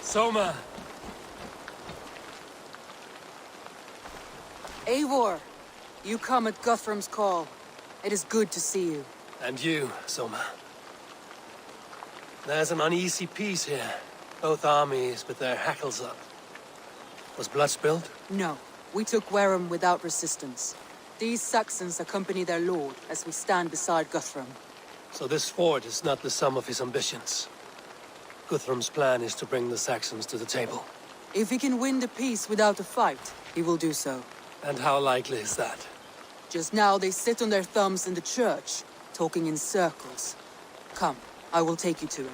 Soma! Eivor, you come at Guthrum's call. It is good to see you. And you, Soma. There's an uneasy peace here. Both armies with their hackles up. Was blood spilled? No, we took Wareham without resistance. These Saxons accompany their lord as we stand beside Guthrum. So this fort is not the sum of his ambitions. Guthrum's plan is to bring the Saxons to the table. If he can win the peace without a fight, he will do so. And how likely is that? Just now they sit on their thumbs in the church, talking in circles. Come, I will take you to him.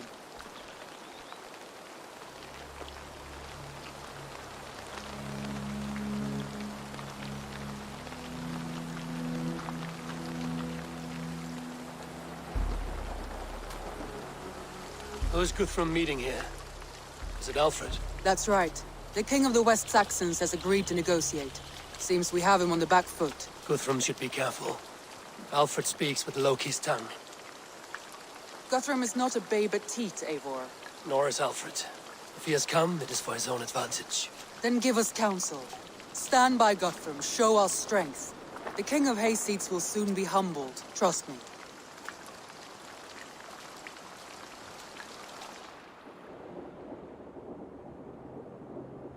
Who's Guthrum meeting here? Is it Alfred? That's right. The king of the West Saxons has agreed to negotiate. Seems we have him on the back foot. Guthrum should be careful. Alfred speaks with Loki's tongue. Guthrum is not a babe at teat, Eivor. Nor is Alfred. If he has come, it is for his own advantage. Then give us counsel. Stand by Guthrum, show our strength. The king of Hayseeds will soon be humbled, trust me.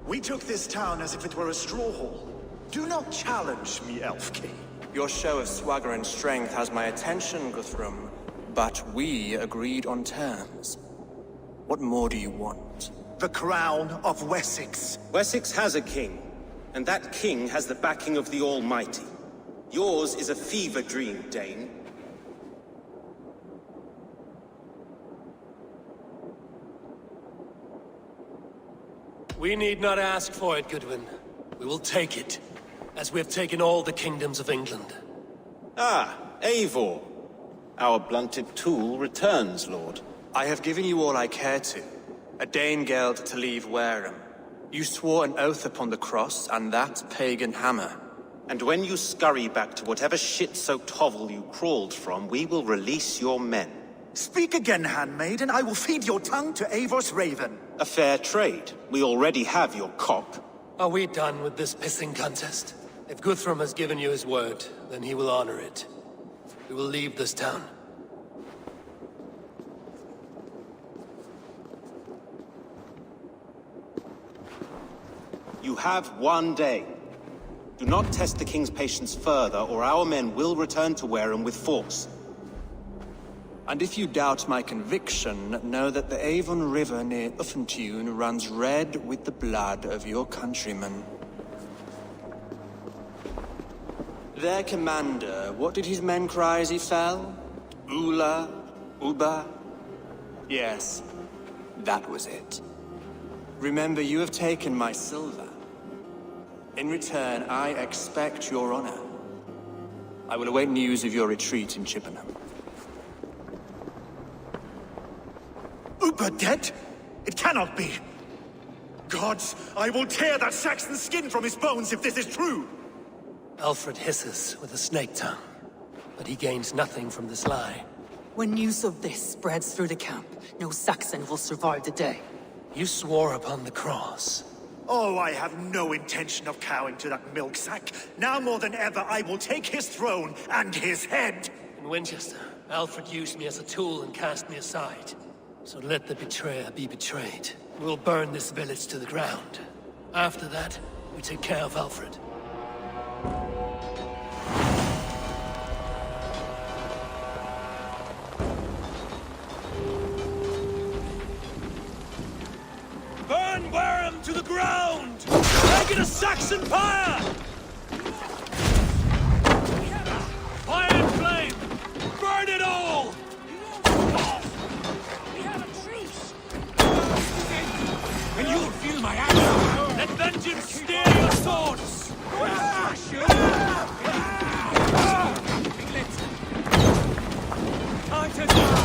We took this town as if it were a straw hall. Do not challenge me, Elf King. Your show of swagger and strength has my attention, Guthrum. But we agreed on terms. What more do you want? The crown of Wessex. Wessex has a king, and that king has the backing of the Almighty. Yours is a fever dream, Dane. We need not ask for it, Goodwin. We will take it, as we have taken all the kingdoms of England. Ah, Eivor. Our blunted tool returns, Lord. I have given you all I care to. A Danegeld to leave Wareham. You swore an oath upon the cross, and that pagan hammer. And when you scurry back to whatever shit-soaked hovel you crawled from, we will release your men. Speak again, handmaid, and I will feed your tongue to Eivor's raven. A fair trade. We already have your cock. Are we done with this pissing contest? If Guthrum has given you his word, then he will honor it. We will leave this town. You have one day. Do not test the king's patience further, or our men will return to Wareham with force. And if you doubt my conviction, know that the Avon River near Uffentune runs red with the blood of your countrymen. Their commander, what did his men cry as he fell? Ula? Uba? Yes, that was it. Remember, you have taken my silver. In return, I expect your honor. I will await news of your retreat in Chippenham. Uber dead? It cannot be. Gods, I will tear that Saxon skin from his bones if this is true. Alfred hisses with a snake tongue, but he gains nothing from this lie. When news of this spreads through the camp, no Saxon will survive the day. You swore upon the cross. Oh, I have no intention of cowing to that milk sack. Now more than ever, I will take his throne and his head. In Winchester, Alfred used me as a tool and cast me aside. So let the betrayer be betrayed. We'll burn this village to the ground. After that, we take care of Alfred. Burn Wareham to the ground! Make it a Saxon pyre! Fire and flame! Burn it all! And you will feel my anger. Let vengeance steer your swords.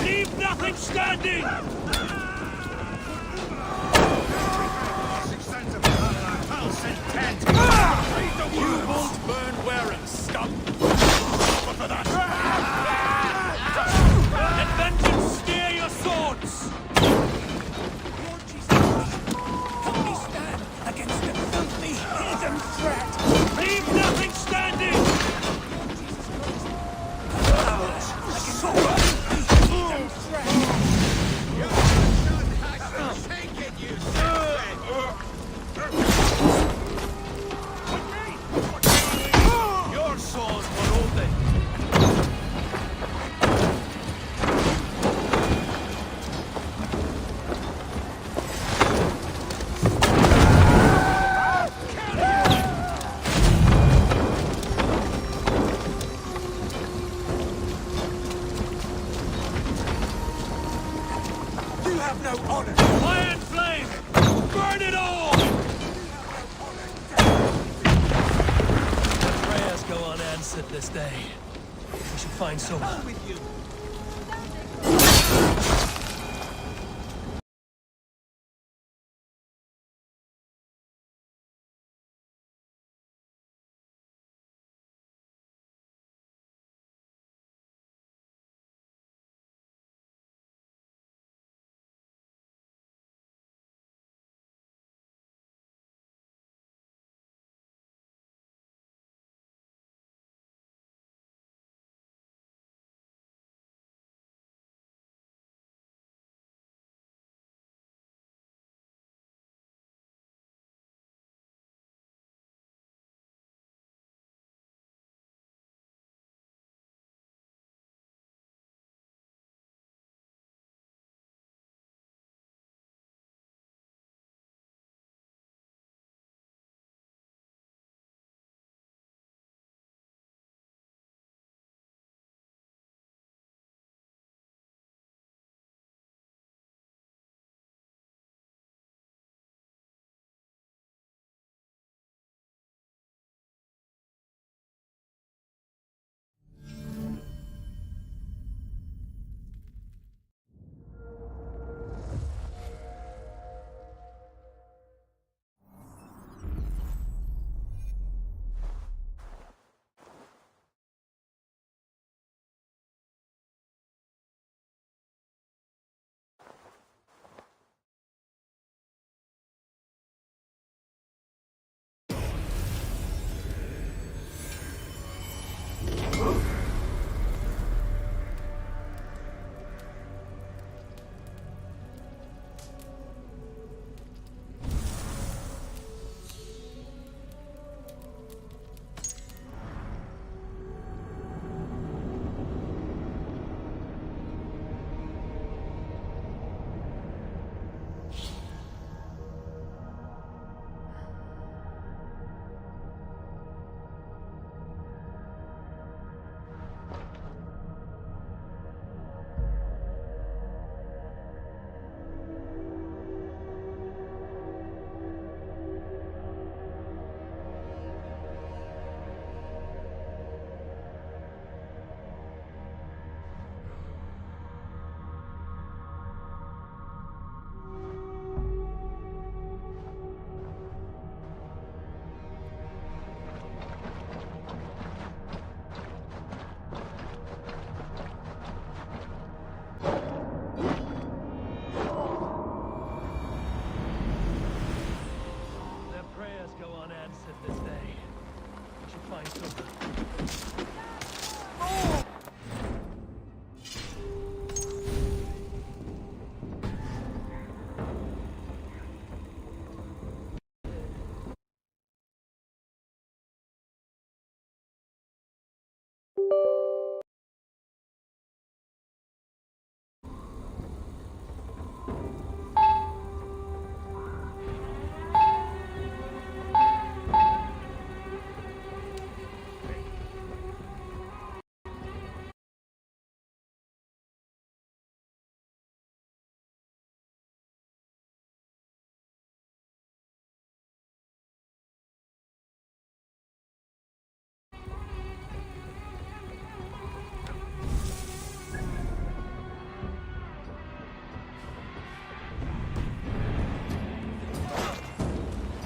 Leave nothing standing. You won't burn Wareham, scum. For that. Let vengeance steer your swords. this day. We should find Soma.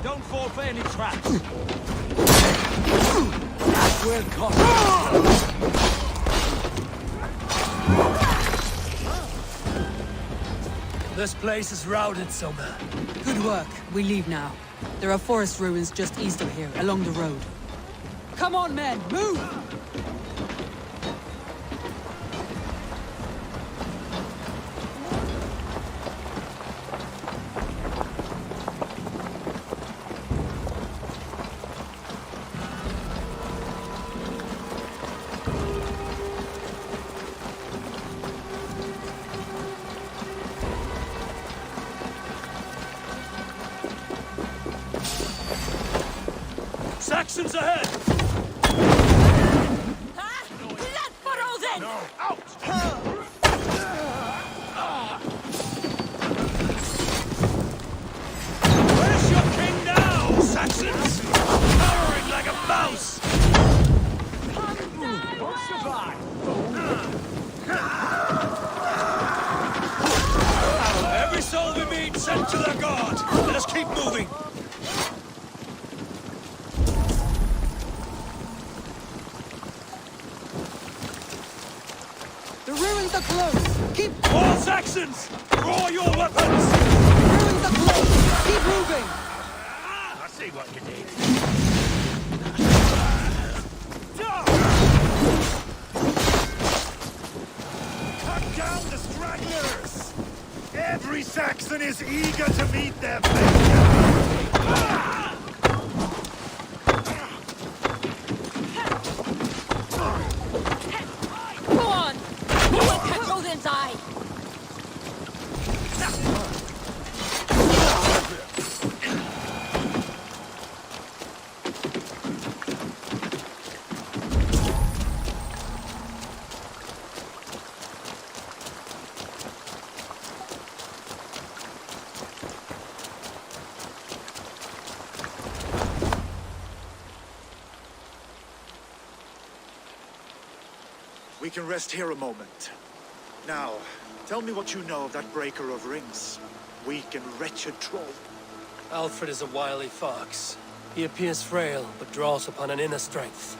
Don't fall for any traps. That will cost. This place is routed, Soma. Good work. We leave now. There are forest ruins just east of here, along the road. Come on, men! Move! Saxons ahead! Let furrow then! No, out! Where's your king now, Saxons? Cowering like a mouse! Come down! All Saxons! Draw your weapons! Ruins the place! Keep moving! I see what you did. Cut down the stragglers! Every Saxon is eager to meet their fate! Go on! You will control them die! We can rest here a moment. Now, tell me what you know of that breaker of rings. Weak and wretched troll. Alfred is a wily fox. He appears frail, but draws upon an inner strength.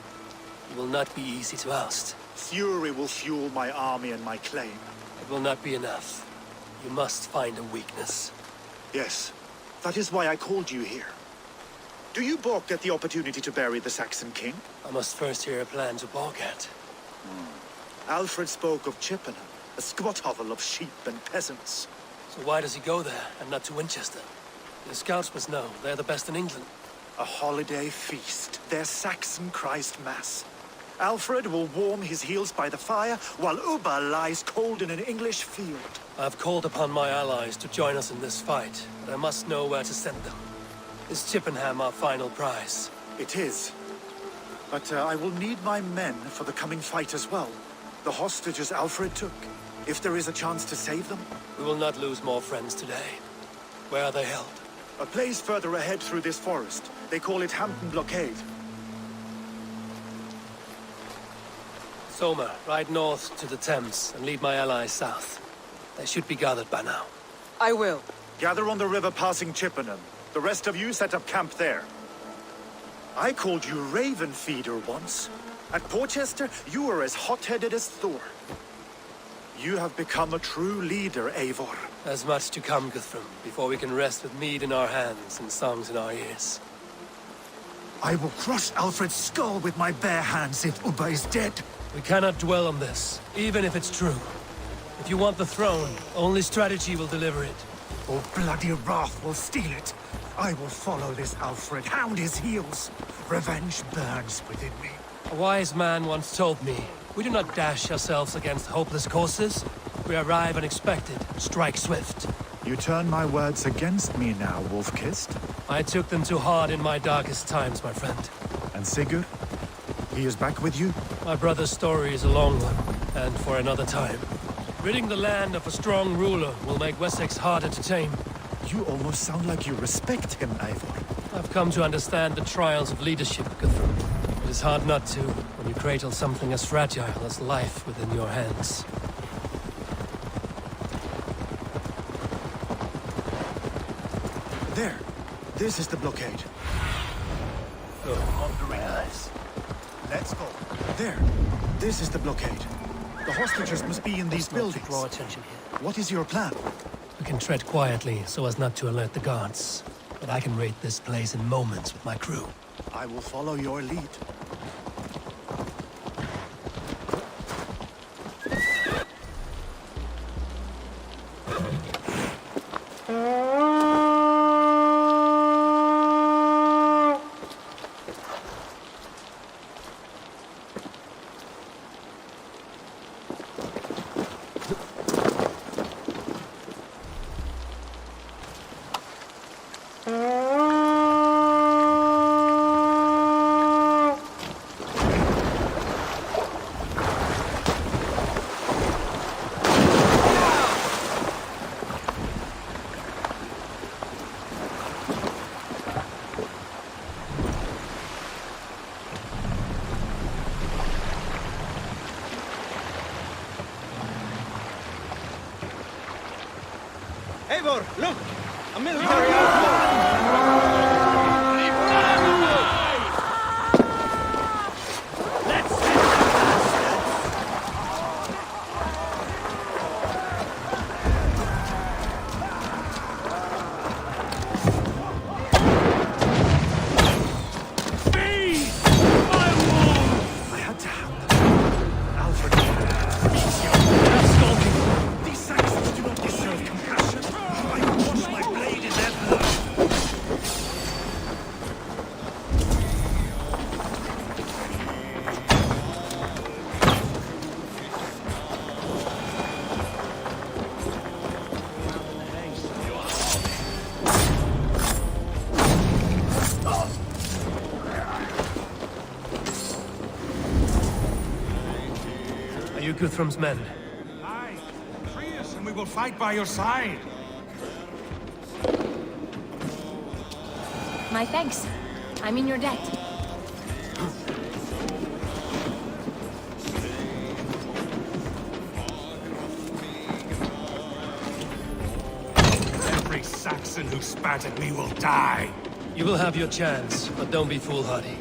He will not be easy to oust. Fury will fuel my army and my claim. It will not be enough. You must find a weakness. Yes, that is why I called you here. Do you balk at the opportunity to bury the Saxon king? I must first hear a plan to balk at. Alfred spoke of Chippenham, a squat hovel of sheep and peasants. So why does he go there, and not to Winchester? The scouts must know. They're the best in England. A holiday feast, their Saxon Christ Mass. Alfred will warm his heels by the fire, while Ubba lies cold in an English field. I have called upon my allies to join us in this fight, but I must know where to send them. Is Chippenham our final prize? It is. But I will need my men for the coming fight as well. The hostages Alfred took. If there is a chance to save them. We will not lose more friends today. Where are they held? A place further ahead through this forest. They call it Hampton Blockade. Somer, ride north to the Thames and lead my allies south. They should be gathered by now. I will. Gather on the river passing Chippenham. The rest of you set up camp there. I called you Raven Feeder once. At Porchester, you were as hot-headed as Thor. You have become a true leader, Eivor. There's much to come, Guthrum, before we can rest with mead in our hands and songs in our ears. I will crush Alfred's skull with my bare hands if Ubba is dead. We cannot dwell on this, even if it's true. If you want the throne, only strategy will deliver it. Or bloody wrath will steal it. I will follow this Alfred, hound his heels. Revenge burns within me. A wise man once told me, we do not dash ourselves against hopeless courses. We arrive unexpected, strike swift. You turn my words against me now, Wolf-Kissed. I took them too hard in my darkest times, my friend. And Sigurd? He is back with you? My brother's story is a long one, and for another time. Ridding the land of a strong ruler will make Wessex harder to tame. You almost sound like you respect him, Eivor. I've come to understand the trials of leadership, Guthrum. It is hard not to, when you cradle something as fragile as life within your hands. There. This is the blockade. Oh, wandering eyes. Let's go. There. This is the blockade. The hostages must be in these Not to buildings. draw attention here. What is your plan? We can tread quietly so as not to alert the guards. But I can raid this place in moments with my crew. I will follow your lead. Eivor, look! A military outpost! Let's Guthrum's men? Aye, free us and we will fight by your side. My thanks. I'm in your debt. Every Saxon who spat at me will die. You will have your chance, but don't be foolhardy.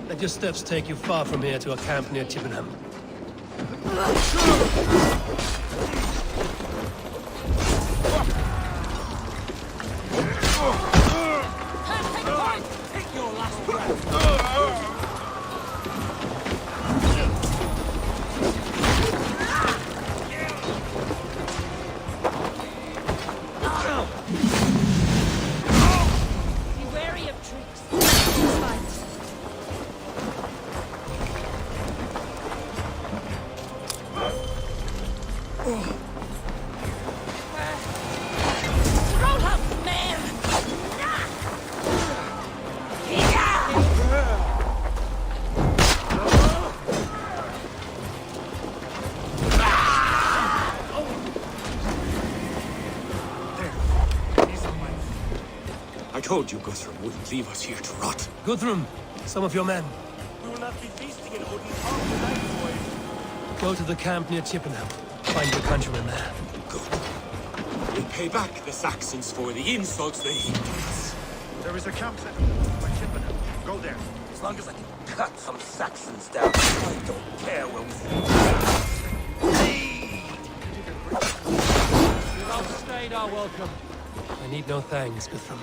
Let your steps take you far from here to a camp near Chippenham. Take your last breath. Be wary of tricks. Fight. Roadhouse, man! I told you Guthrum wouldn't leave us here to rot. Guthrum, some of your men. We will not be feasting in Odin's hall tonight, boys. Go to the camp near Chippenham. Find your countrymen there. Good. We'll pay back the Saxons for the insults they heaped on us. There is a camp set by Chippenham. Go there. As long as I can cut some Saxons down, I don't care where we You've outstayed our welcome. I need no thanks, Guthrum.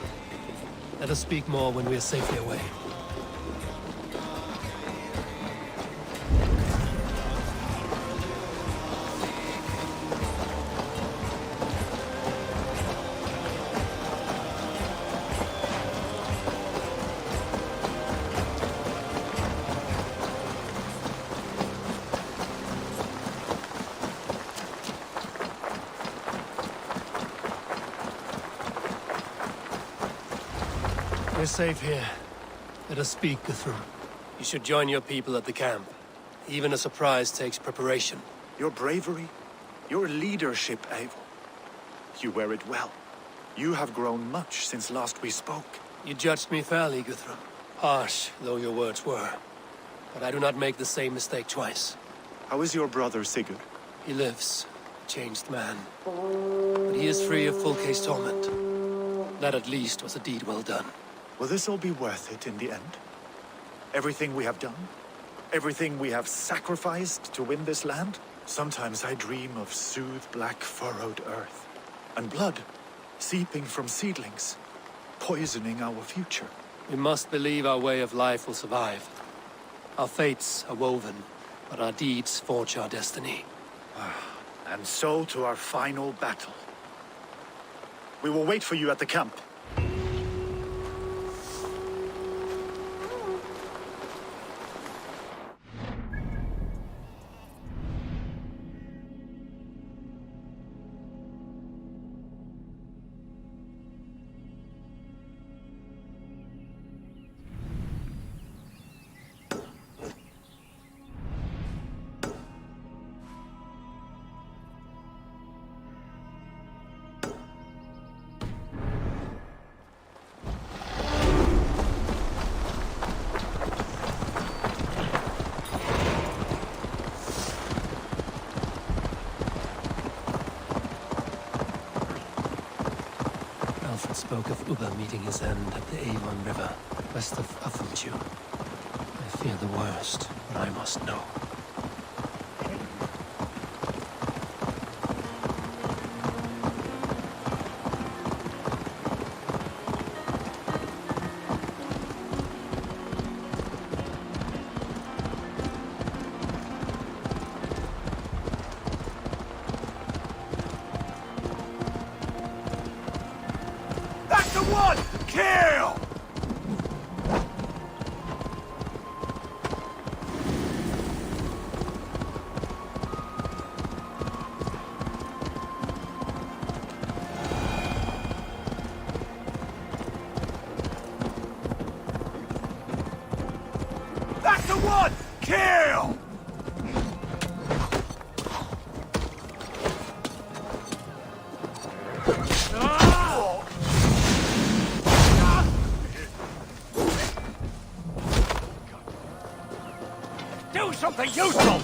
Let us speak more when we are safely away. We're safe here. Let us speak, Guthrum. You should join your people at the camp. Even a surprise takes preparation. Your bravery, your leadership, Eivor. You wear it well. You have grown much since last we spoke. You judged me fairly, Guthrum. Harsh though your words were. But I do not make the same mistake twice. How is your brother Sigurd? He lives, a changed man. But he is free of Fulke's torment. That at least was a deed well done. Will this all be worth it in the end? Everything we have done? Everything we have sacrificed to win this land? Sometimes I dream of soothed black furrowed earth. And blood seeping from seedlings, poisoning our future. We must believe our way of life will survive. Our fates are woven, but our deeds forge our destiny. And so to our final battle. We will wait for you at the camp. Spoke of Ubba meeting his end at the Avon River, west of Uffenchu. I fear the worst, but I must know. something useful!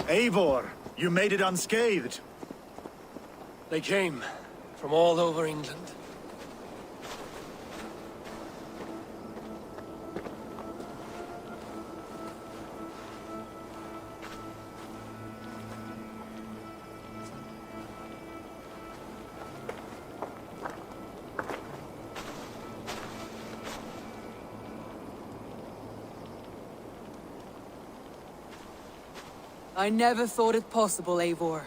Eivor, you made it unscathed. They came from all over England. I never thought it possible, Eivor,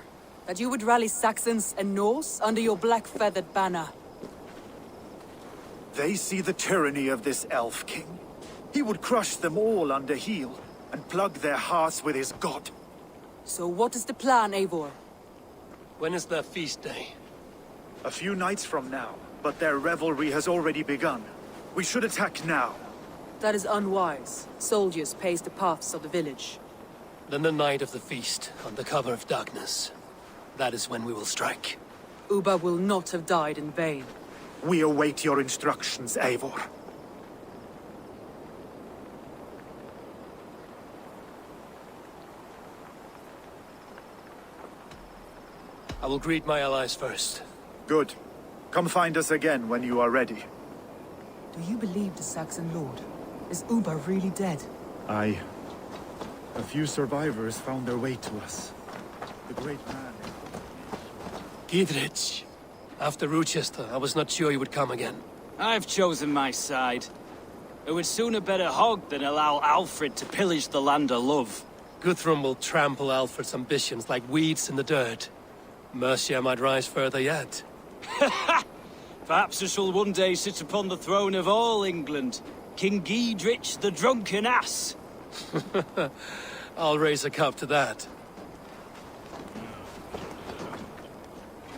that you would rally Saxons and Norse under your black-feathered banner. They see the tyranny of this elf king. He would crush them all under heel and plug their hearts with his god. So what is the plan, Eivor? When is their feast day? A few nights from now, but their revelry has already begun. We should attack now. That is unwise. Soldiers pace the paths of the village. Then the night of the feast, under cover of darkness. That is when we will strike. Uba will not have died in vain. We await your instructions, Eivor. I will greet my allies first. Good. Come find us again when you are ready. Do you believe the Saxon lord? Is Uba really dead? Aye. A few survivors found their way to us. The great man... Gidrich. After Rochester, I was not sure you would come again. I've chosen my side. It would sooner bet a hog than allow Alfred to pillage the land of love. Guthrum will trample Alfred's ambitions like weeds in the dirt. Mercia might rise further yet. Perhaps I shall one day sit upon the throne of all England. King Gidrich the drunken ass. I'll raise a cup to that.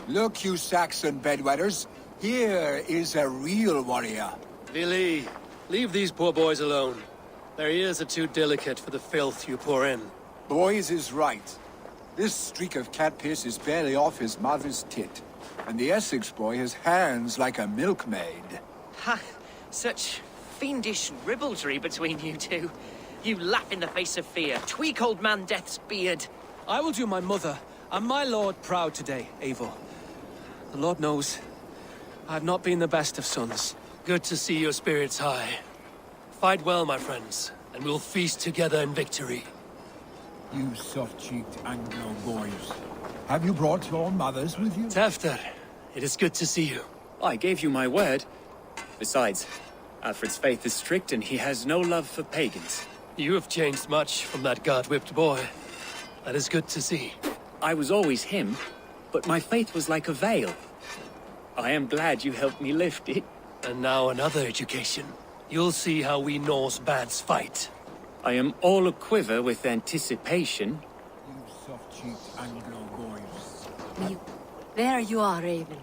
Look, you Saxon bedwetters. Here is a real warrior. Vili, leave these poor boys alone. Their ears are too delicate for the filth you pour in. Boys is right. This streak of cat piss is barely off his mother's tit. And the Essex boy has hands like a milkmaid. Ha! Such fiendish ribaldry between you two. You laugh in the face of fear. Tweak old man Death's beard. I will do my mother and my lord proud today, Eivor. The Lord knows I have not been the best of sons. Good to see your spirits high. Fight well, my friends, and we'll feast together in victory. You soft-cheeked Anglo boys. Have you brought your mothers with you? Tefter, it is good to see you. I gave you my word. Besides, Alfred's faith is strict and he has no love for pagans. You have changed much from that god-whipped boy. That is good to see. I was always him, but my faith was like a veil. I am glad you helped me lift it. And now another education. You'll see how we Norse bads fight. I am all aquiver with anticipation. You soft-cheeked Anglo boys. There you are, Raven.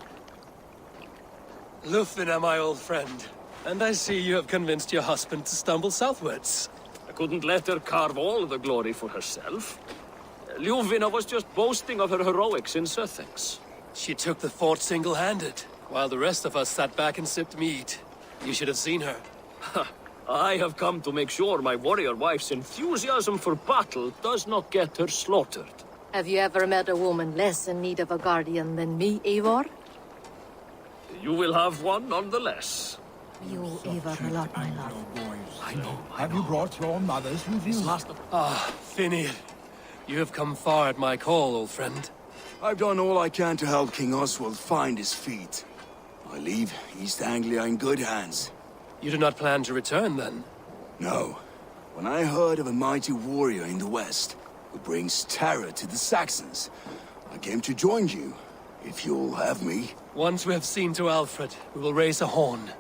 Lufina, my old friend. And I see you have convinced your husband to stumble southwards. I couldn't let her carve all the glory for herself. Ljuvina was just boasting of her heroics in Suthsexe. She took the fort single-handed, while the rest of us sat back and sipped mead. You should have seen her. I have come to make sure my warrior wife's enthusiasm for battle does not get her slaughtered. Have you ever met a woman less in need of a guardian than me, Eivor? You will have one nonetheless. You owe Eivor a lot, my love. I know. Have you brought your mothers with you? Finir. You have come far at my call, old friend. I've done all I can to help King Oswald find his feet. I leave East Anglia in good hands. You do not plan to return, then? No. When I heard of a mighty warrior in the west, who brings terror to the Saxons, I came to join you, if you'll have me. Once we have seen to Alfred, we will raise a horn.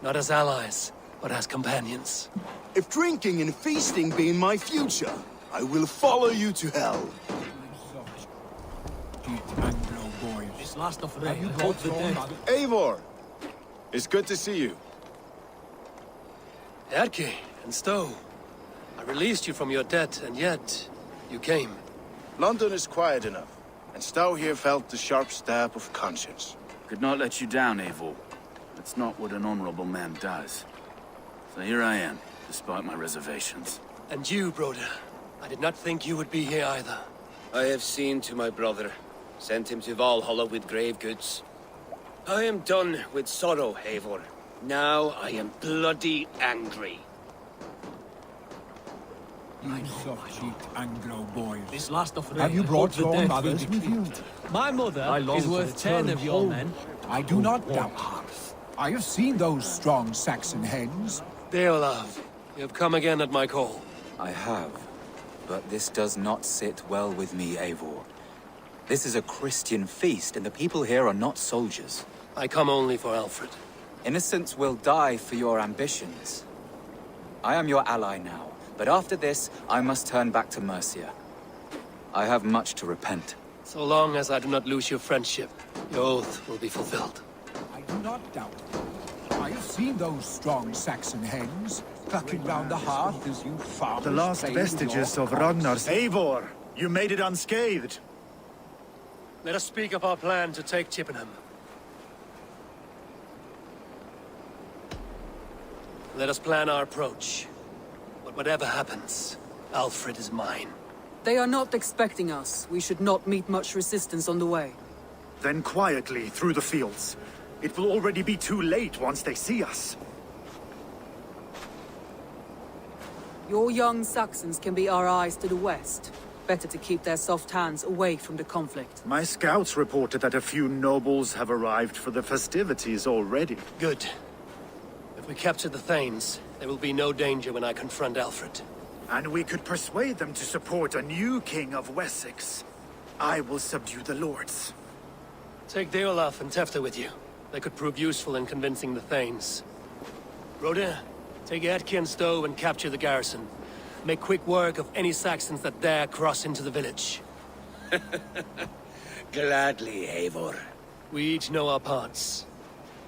Not as allies, but as companions. If drinking and feasting be in my future, I will follow you to hell. This last of Have you brought the dead? Eivor! It's good to see you. Erke and Stowe. I released you from your debt, and yet you came. London is quiet enough, and Stowe here felt the sharp stab of conscience. Could not let you down, Eivor. That's not what an honorable man does. So here I am, despite my reservations. And you, Broder. I did not think you would be here either. I have seen to my brother, sent him to Valhalla with grave goods. I am done with sorrow, Eivor. Now I am bloody angry. You soft-cheeked Anglo boys. This last of Have you brought your mothers with you? My mother is worth 10 of your men. I do not doubt it. I have seen those strong Saxon hens. Beowulf, you have come again at my call. I have. But this does not sit well with me, Eivor. This is a Christian feast, and the people here are not soldiers. I come only for Alfred. Innocents will die for your ambitions. I am your ally now, but after this, I must turn back to Mercia. I have much to repent. So long as I do not lose your friendship, your oath will be fulfilled. I do not doubt it. I have seen those strong Saxon hens, clucking round the hearth as you farmers The last play with vestiges your of crops. Ragnar's... Eivor, you made it unscathed. Let us speak of our plan to take Chippenham. Let us plan our approach. But whatever happens, Alfred is mine. They are not expecting us. We should not meet much resistance on the way. Then quietly through the fields. It will already be too late once they see us. Your young Saxons can be our eyes to the west. Better to keep their soft hands away from the conflict. My scouts reported that a few nobles have arrived for the festivities already. Good. If we capture the Thanes, there will be no danger when I confront Alfred. And we could persuade them to support a new king of Wessex. I will subdue the lords. Take Beowulf and Tefta with you. They could prove useful in convincing the Thanes. Rhoda, take Edki and Stowe and capture the garrison. Make quick work of any Saxons that dare cross into the village. Gladly, Eivor. We each know our parts.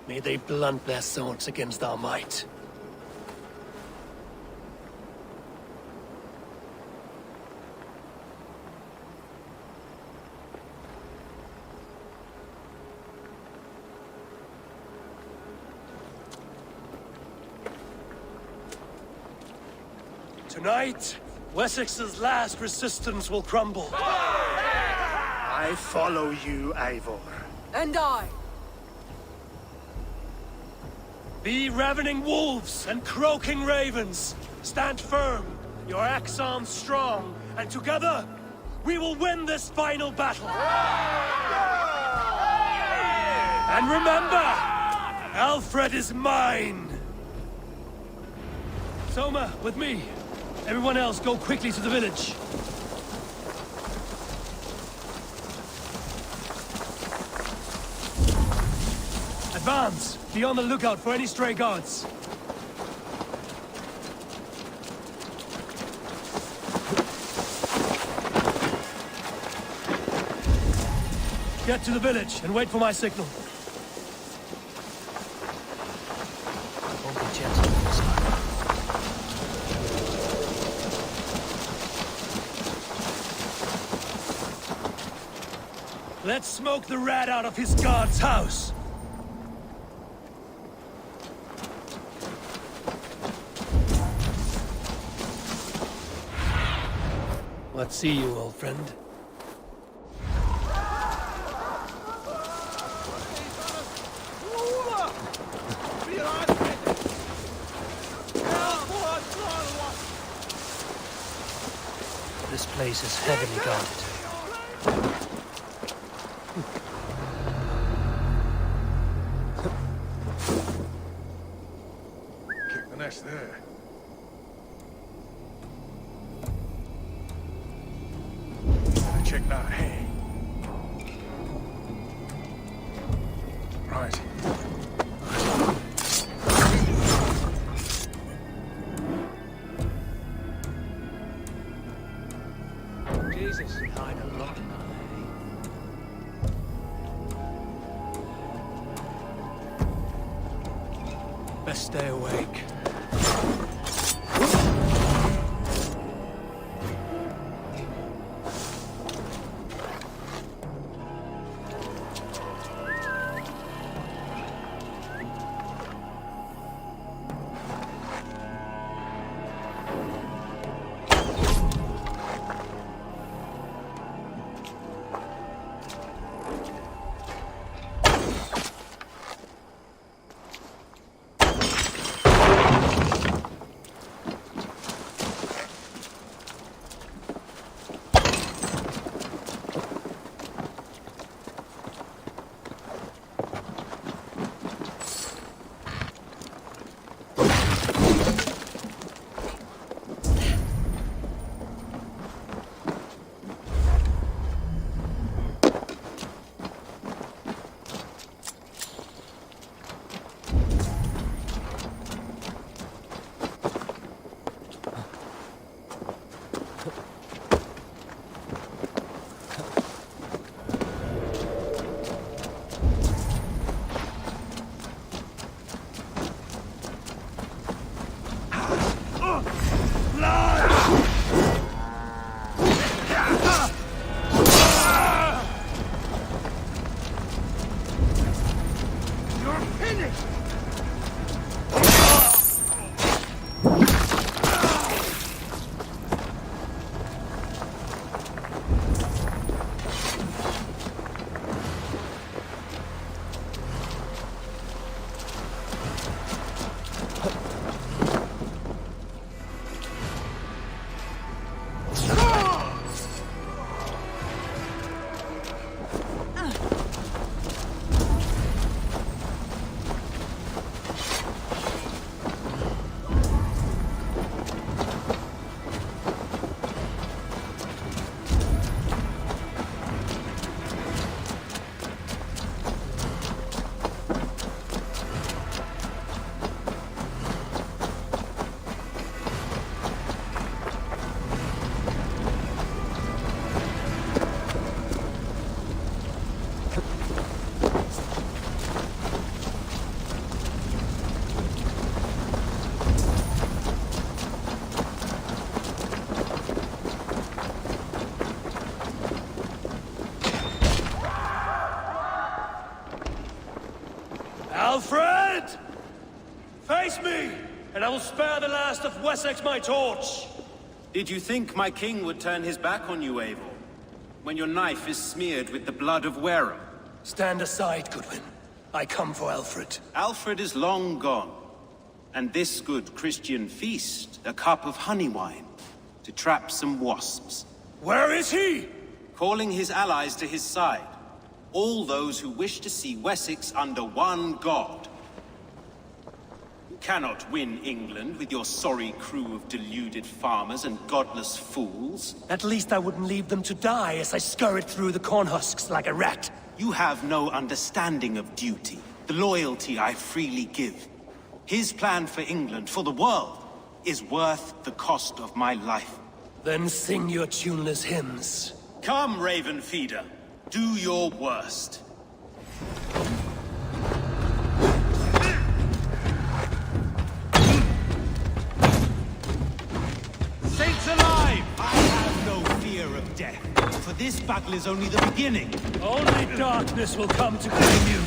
May they blunt their swords against our might. Tonight, Wessex's last resistance will crumble. I follow you, Eivor. And I. Be ravening wolves and croaking ravens. Stand firm, your axe arms strong, and together, we will win this final battle. And remember, Alfred is mine. Soma, with me. Everyone else, go quickly to the village. Advance! Be on the lookout for any stray guards. Get to the village and wait for my signal. Won't be gentle this time. Let's smoke the rat out of his guard's house. What see you, old friend? This place is heavily guarded. Kick the nest there. Better check that hay. Right. Jesus, you hide a lot in that hay. Best stay awake. spare the last of Wessex my torch! Did you think my king would turn his back on you, Eivor? When your knife is smeared with the blood of Wareham? Stand aside, Goodwin. I come for Alfred. Alfred is long gone. And this good Christian feast, a cup of honey wine, to trap some wasps. Where is he? Calling his allies to his side. All those who wish to see Wessex under one god. You cannot win England with your sorry crew of deluded farmers and godless fools. At least I wouldn't leave them to die as I scurried through the corn husks like a rat. You have no understanding of duty, the loyalty I freely give. His plan for England, for the world, is worth the cost of my life. Then sing your tuneless hymns. Come, Raven Feeder. Do your worst. Saints alive! I have no fear of death, for this battle is only the beginning. Only darkness will come to claim you.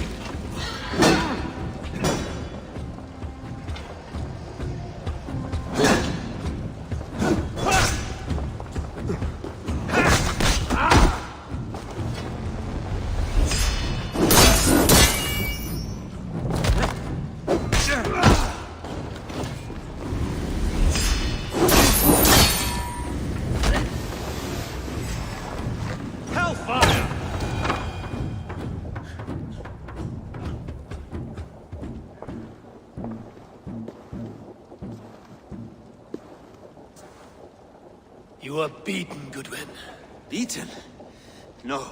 You are beaten, Goodwin. Beaten? No,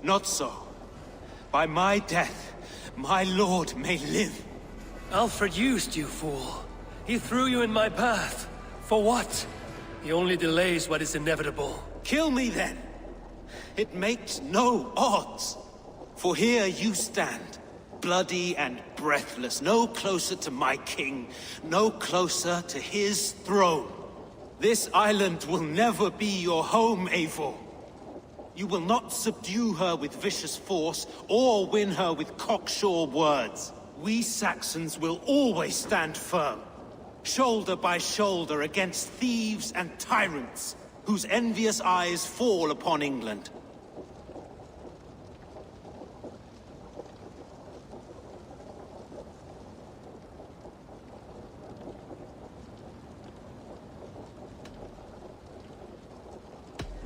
not so. By my death, my lord may live. Alfred used you, fool. He threw you in my path. For what? He only delays what is inevitable. Kill me then. It makes no odds. For here you stand, bloody and breathless, no closer to my king, no closer to his throne. This island will never be your home, Eivor. You will not subdue her with vicious force, or win her with cocksure words. We Saxons will always stand firm, shoulder by shoulder against thieves and tyrants, whose envious eyes fall upon England.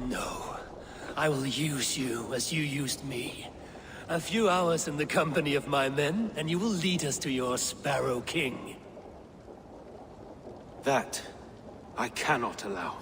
No. I will use you as you used me. A few hours in the company of my men, and you will lead us to your Sparrow King. That I cannot allow.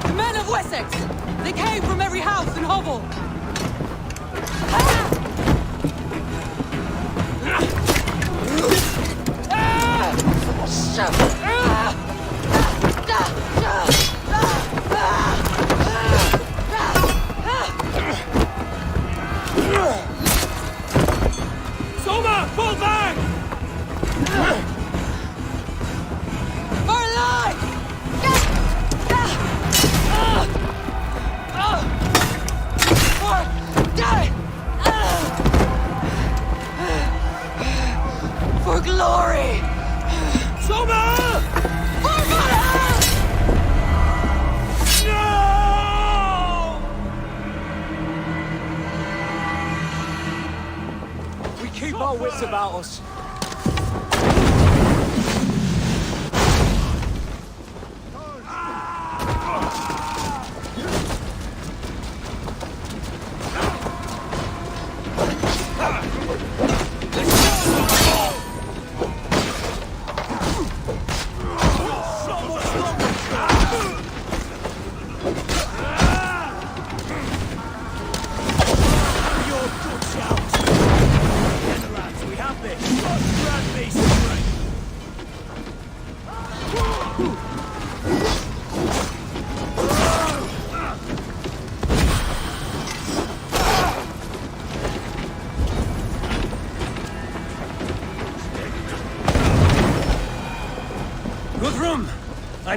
The men of Wessex! They came from every house and hovel! Soma, fall back! For life! For glory! Soma! For Valhalla! No! We keep our wits about us. We have this!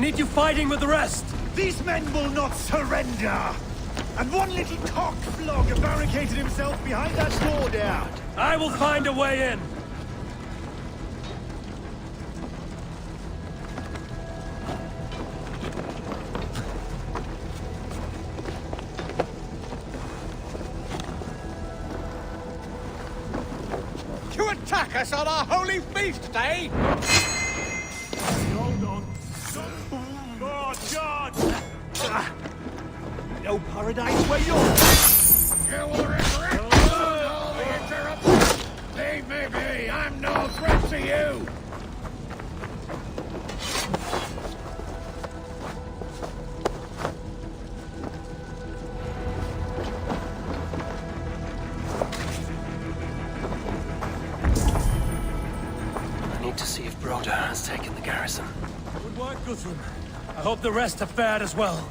need you fighting with the rest! These men will not surrender! And one little cockflog barricaded himself behind that door there! I will find a way in! To attack us on our holy feast day? Hold on. God, God! No paradise where you're... You will regret all the interruptions! Leave me be! I'm no threat to you! I need to see if Broder has taken the garrison. Good work, Guthrum. I hope the rest have fared as well.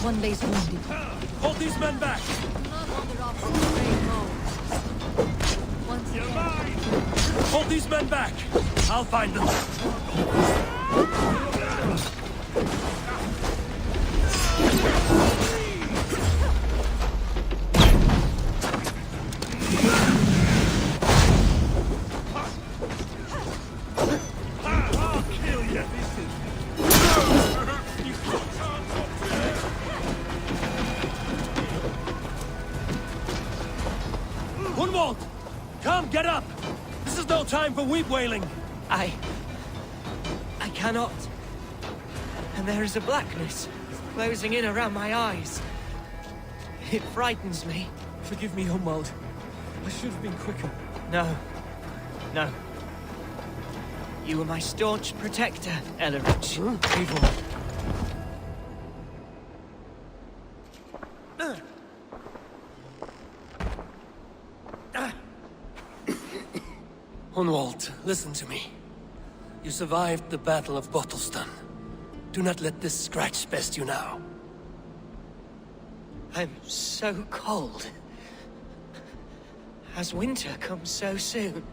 One lays wounded. Hold these men back! Hold these men back! I'll find them. I'll kill you! Gunwald! Come, get up! This is no time for weep wailing! I cannot. And there is a blackness closing in around my eyes. It frightens me. Forgive me, Gunwald. I should have been quicker. No. No. You were my staunch protector, Ellerich. Evil. Gunwald, listen to me. You survived the Battle of Bottleston. Do not let this scratch best you now. I'm so cold. Has winter come so soon?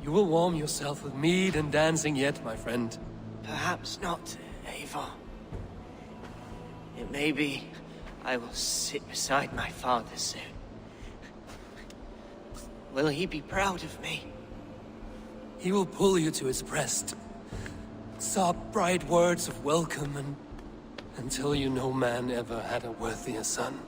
You will warm yourself with mead and dancing yet, my friend. Perhaps not, Eivor. It may be I will sit beside my father soon. Will he be proud of me? He will pull you to his breast, sob bright words of welcome, and until you no man ever had a worthier son.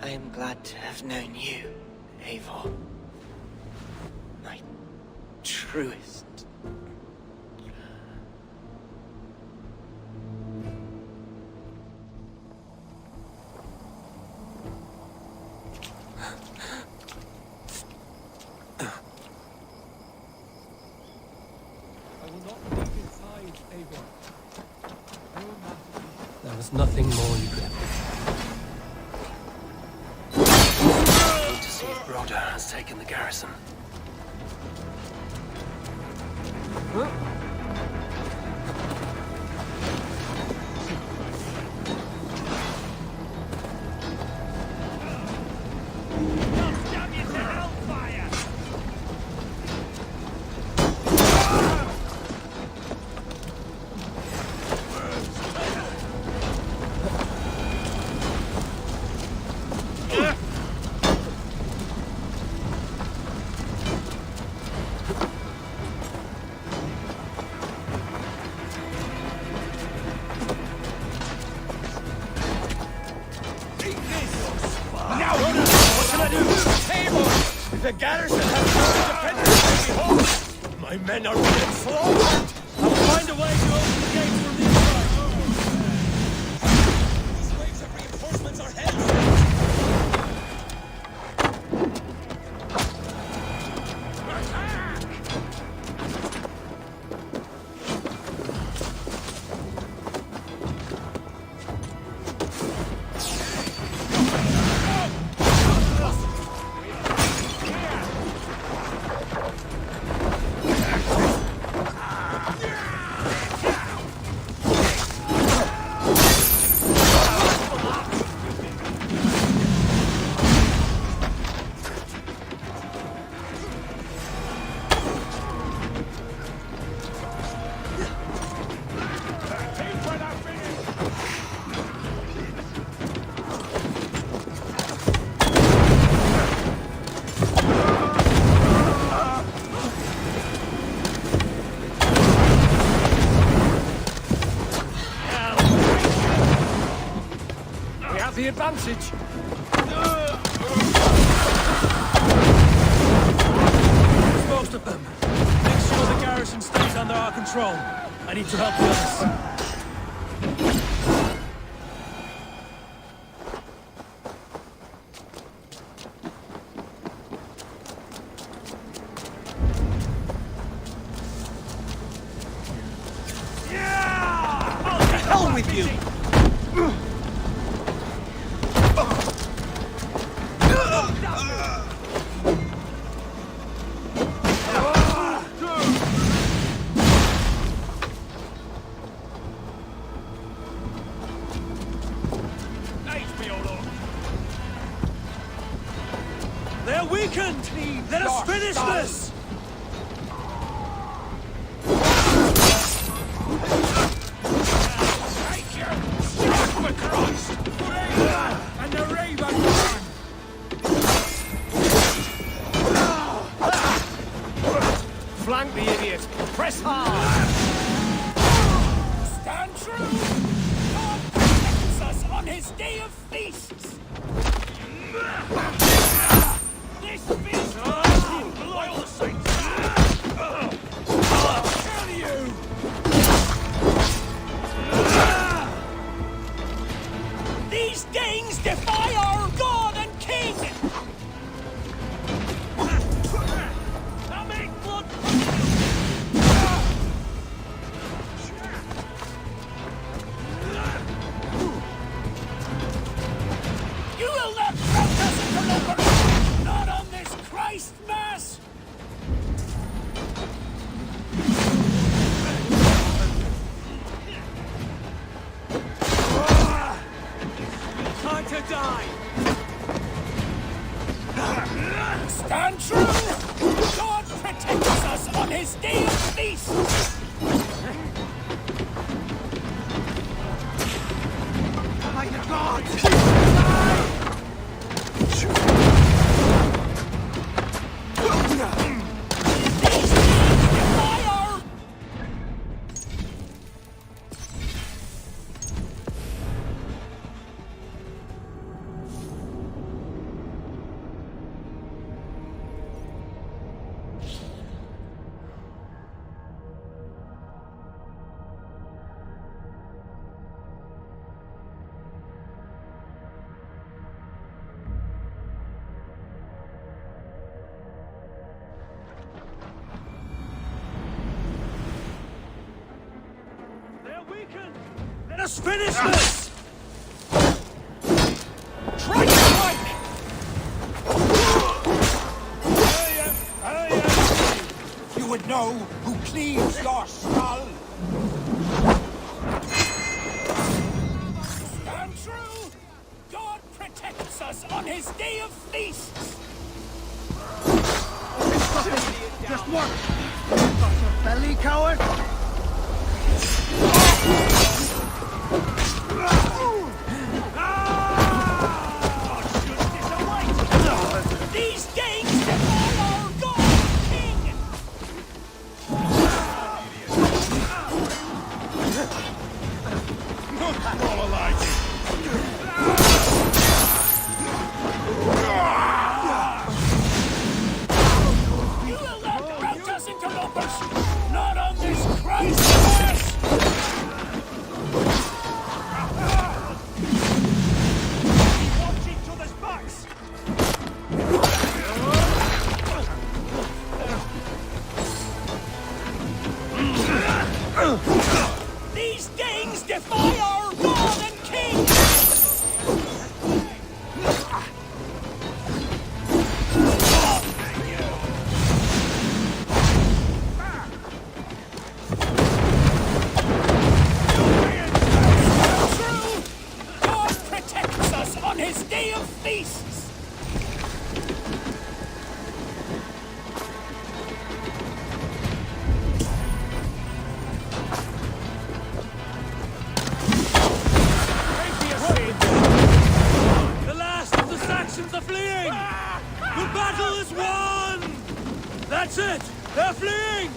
I am glad to have known you, Eivor. My truest. There was nothing more you could have done. Need to see if Broder has taken the garrison. The garrison has no defenders to behold! My men are being slaughtered! I'll find a way to open the gates from the inside! These waves of reinforcements are heading! The advantage. There's most of them. Make sure the garrison stays under our control. I need to help the others. Hell with you! They're weakened! Let us finish this! And the Raven one! Flank the idiot! Press hard! Stand true! God protects us on his day of feasts! This feast! Loyal saints! Kill you! These Danes defy our God and King! I'll make blood! You will not rout us interloper! Not on this Christ Mass! Time to die! feast! By the gods! Let us finish this! Try to strike! You would know who cleaves your skull. Stand true! God protects us on his day of feasts! Just one! Got your belly, coward? These games defy our God King! Not all alike! You will not rout us interlopers! Not on this Christ horse! Watch each other's backs! These Danes defy our God and King! True! God protects us on his day of feasts! The last of the Saxons are fleeing! The battle is won! That's it! They're fleeing!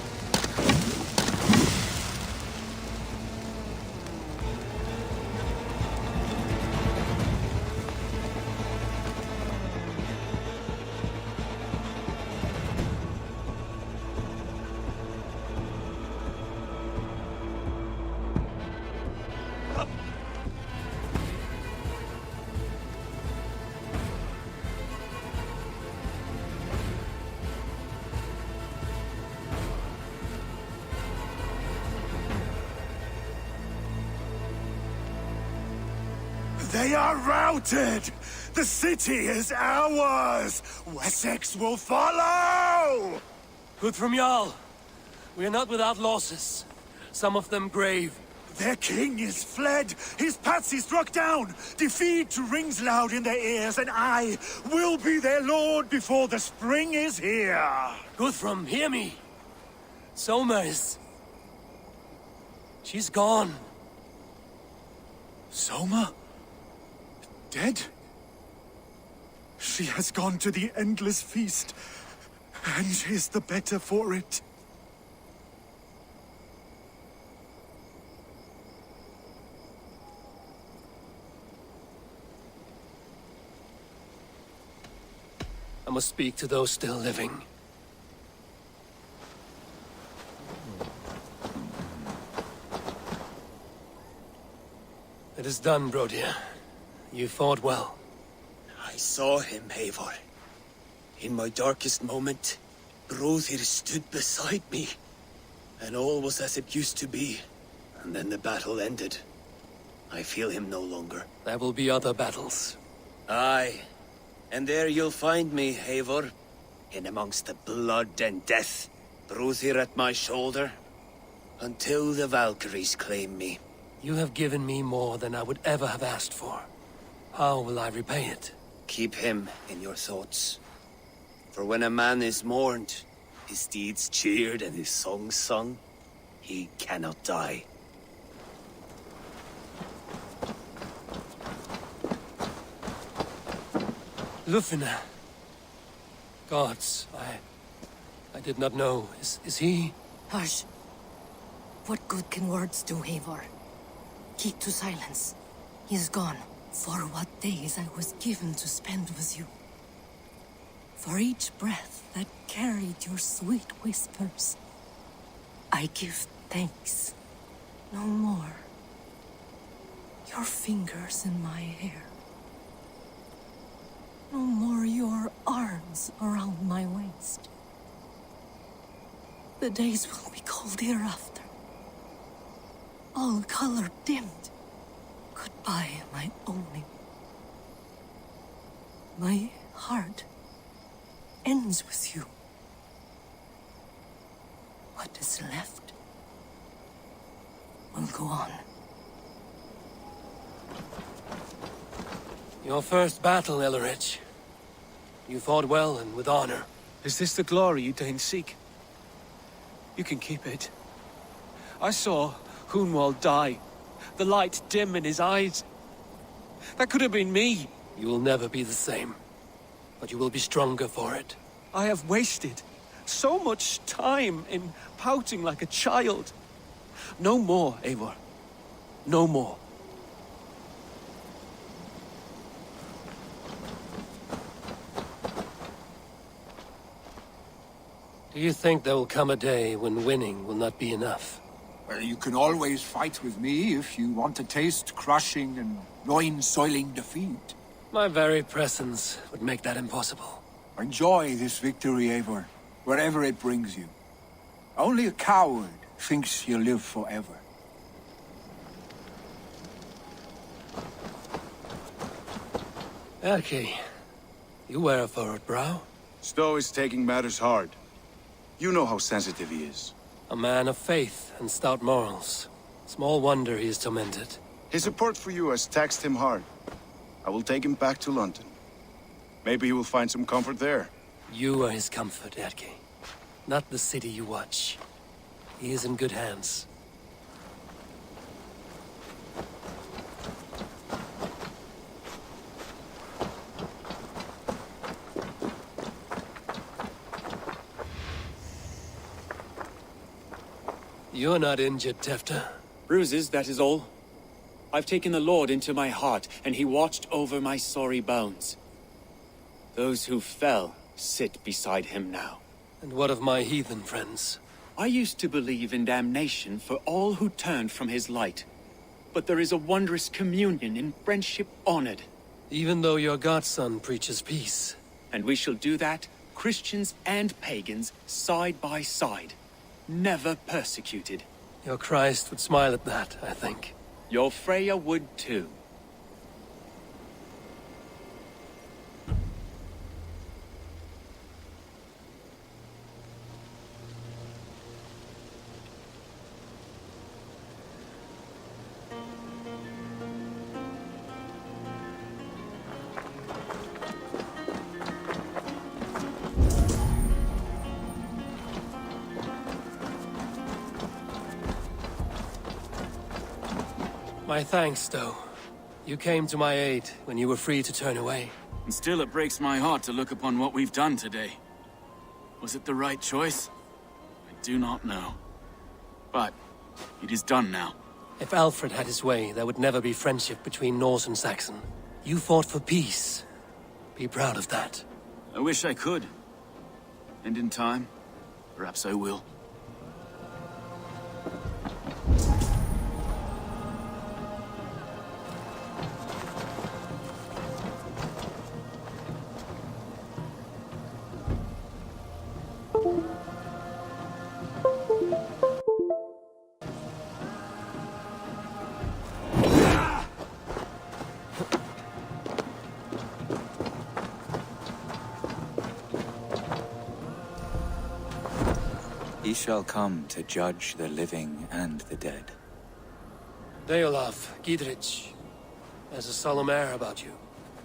They are routed! The city is ours! Wessex will follow! Good from Jarl. We are not without losses. Some of them grave. Their king is fled! His patsy struck down! Defeat rings loud in their ears, and I will be their lord before the spring is here! Guthrum, hear me. Soma is... She's gone. Soma? Dead? She has gone to the endless feast, and is the better for it. I must speak to those still living. It is done, Brodir. You fought well. I saw him, Eivor. In my darkest moment, Brodir stood beside me. And all was as it used to be. And then the battle ended. I feel him no longer. There will be other battles. Aye. And there you'll find me, Eivor. In amongst the blood and death. Brodir at my shoulder. Until the Valkyries claim me. You have given me more than I would ever have asked for. How will I repay it? Keep him in your thoughts. For when a man is mourned, his deeds cheered and his songs sung, he cannot die. Lufina. Gods, I did not know. Is he? Hush. What good can words do, Eivor? Keep to silence. He is gone. For what days I was given to spend with you. For each breath that carried your sweet whispers, I give thanks. No more. Your fingers in my hair. No more your arms around my waist. The days will be cold hereafter. All color dimmed. Goodbye, my only. My heart ends with you. What is left will go on. Your first battle, Ellerich. You fought well and with honor. Is this the glory you deign seek? You can keep it. I saw Hunwald die. The light dim in his eyes. That could have been me. You will never be the same. But you will be stronger for it. I have wasted so much time in pouting like a child. No more, Eivor. No more. Do you think there will come a day when winning will not be enough? Well, you can always fight with me if you want to taste crushing and loin-soiling defeat. My very presence would make that impossible. Enjoy this victory, Eivor, wherever it brings you. Only a coward thinks he'll live forever. Erki, you wear a furrowed brow. Stowe is taking matters hard. You know how sensitive he is. A man of faith and stout morals. Small wonder he is tormented. His support for you has taxed him hard. I will take him back to London. Maybe he will find some comfort there. You are his comfort, Erki. Not the city you watch. He is in good hands. You're not injured, Tefta. Bruises, that is all. I've taken the Lord into my heart, and he watched over my sorry bones. Those who fell sit beside him now. And what of my heathen friends? I used to believe in damnation for all who turned from his light. But there is a wondrous communion in friendship honored. Even though your godson preaches peace. And we shall do that, Christians and pagans, side by side. Never persecuted. Your Christ would smile at that, I think. Your Freya would too. My thanks, Stowe. You came to my aid when you were free to turn away. And still it breaks my heart to look upon what we've done today. Was it the right choice? I do not know. But it is done now. If Alfred had his way, there would never be friendship between Norse and Saxon. You fought for peace. Be proud of that. I wish I could. And in time, perhaps I will. He shall come to judge the living and the dead. Deolaf, Gidrich, there's a solemn air about you.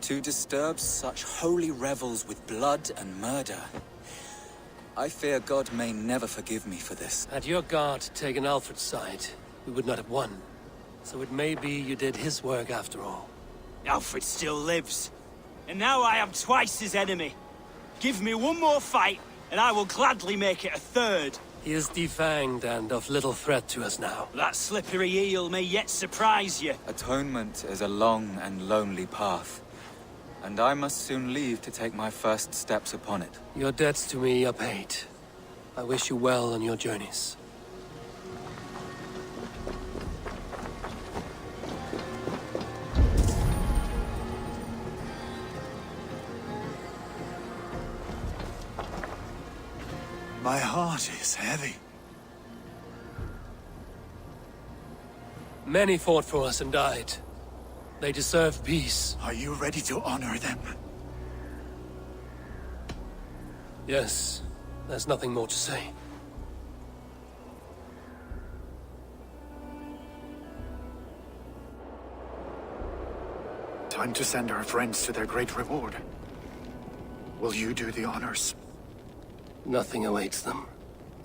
To disturb such holy revels with blood and murder I fear God may never forgive me for this. Had your guard taken Alfred's side, we would not have won. So it may be you did his work after all. Alfred still lives. And now I am twice his enemy. Give me one more fight, and I will gladly make it a third. He is defanged and of little threat to us now. That slippery eel may yet surprise you. Atonement is a long and lonely path, and I must soon leave to take my first steps upon it. Your debts to me are paid. I wish you well on your journeys. My heart is heavy. Many fought for us and died. They deserve peace. Are you ready to honor them? Yes, there's nothing more to say. Time to send our friends to their great reward. Will you do the honors? Nothing awaits them.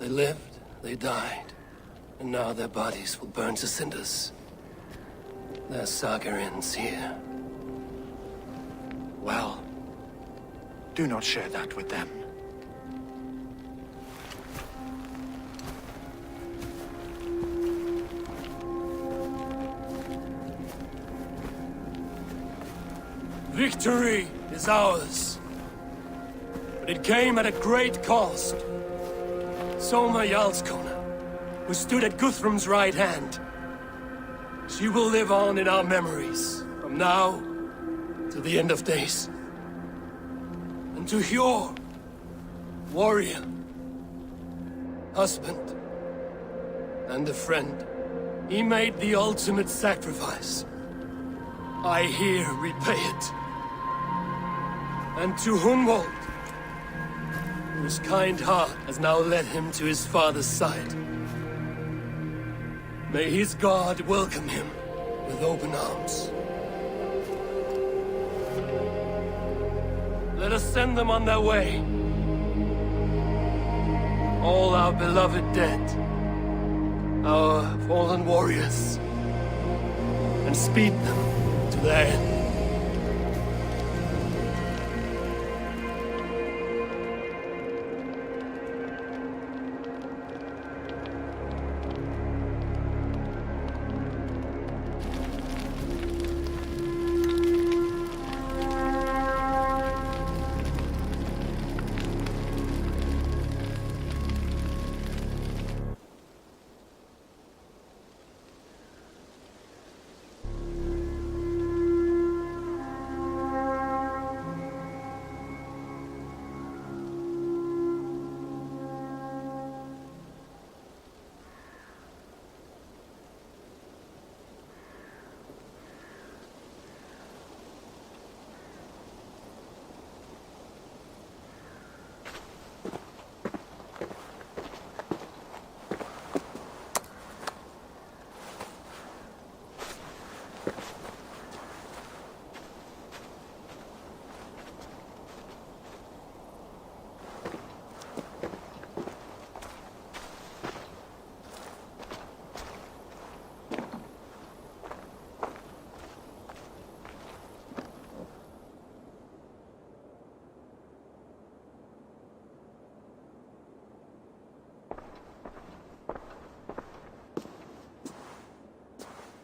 They lived, they died, and now their bodies will burn to cinders. Their saga ends here. Well, do not share that with them. Victory is ours. But it came at a great cost. Soma Jarlskona, who stood at Guthrum's right hand. She will live on in our memories, from now to the end of days. And to Hjor, warrior, husband, and a friend, he made the ultimate sacrifice. I here repay it. And to Hunwald, whose kind heart has now led him to his father's side. May his God welcome him with open arms. Let us send them on their way. All our beloved dead, our fallen warriors, and speed them to their end.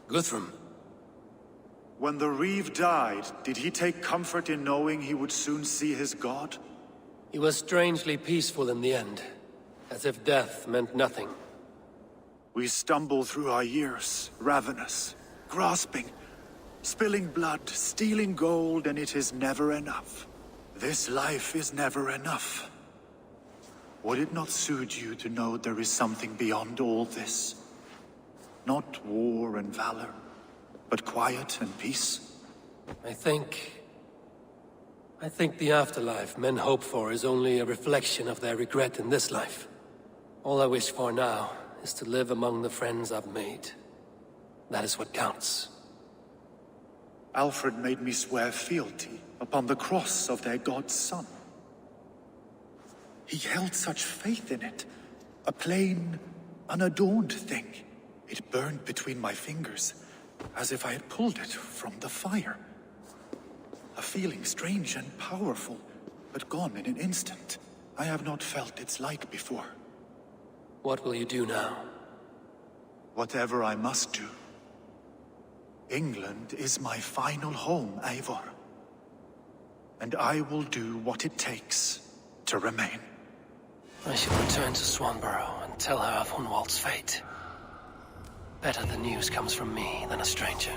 Guthrum. When the Reeve died, did he take comfort in knowing he would soon see his god? He was strangely peaceful in the end, as if death meant nothing. We stumble through our years, ravenous, grasping, spilling blood, stealing gold, and it is never enough. This life is never enough. Would it not suit you to know there is something beyond all this? Not war and valor, but quiet and peace? I think the afterlife men hope for is only a reflection of their regret in this life. All I wish for now is to live among the friends I've made. That is what counts. Alfred made me swear fealty upon the cross of their god's son. He held such faith in it. A plain, unadorned thing. It burned between my fingers, as if I had pulled it from the fire. A feeling strange and powerful, but gone in an instant. I have not felt its like before. What will you do now? Whatever I must do. England is my final home, Eivor. And I will do what it takes to remain. I shall return to Swanborough and tell her of Hunwald's fate. Better the news comes from me than a stranger.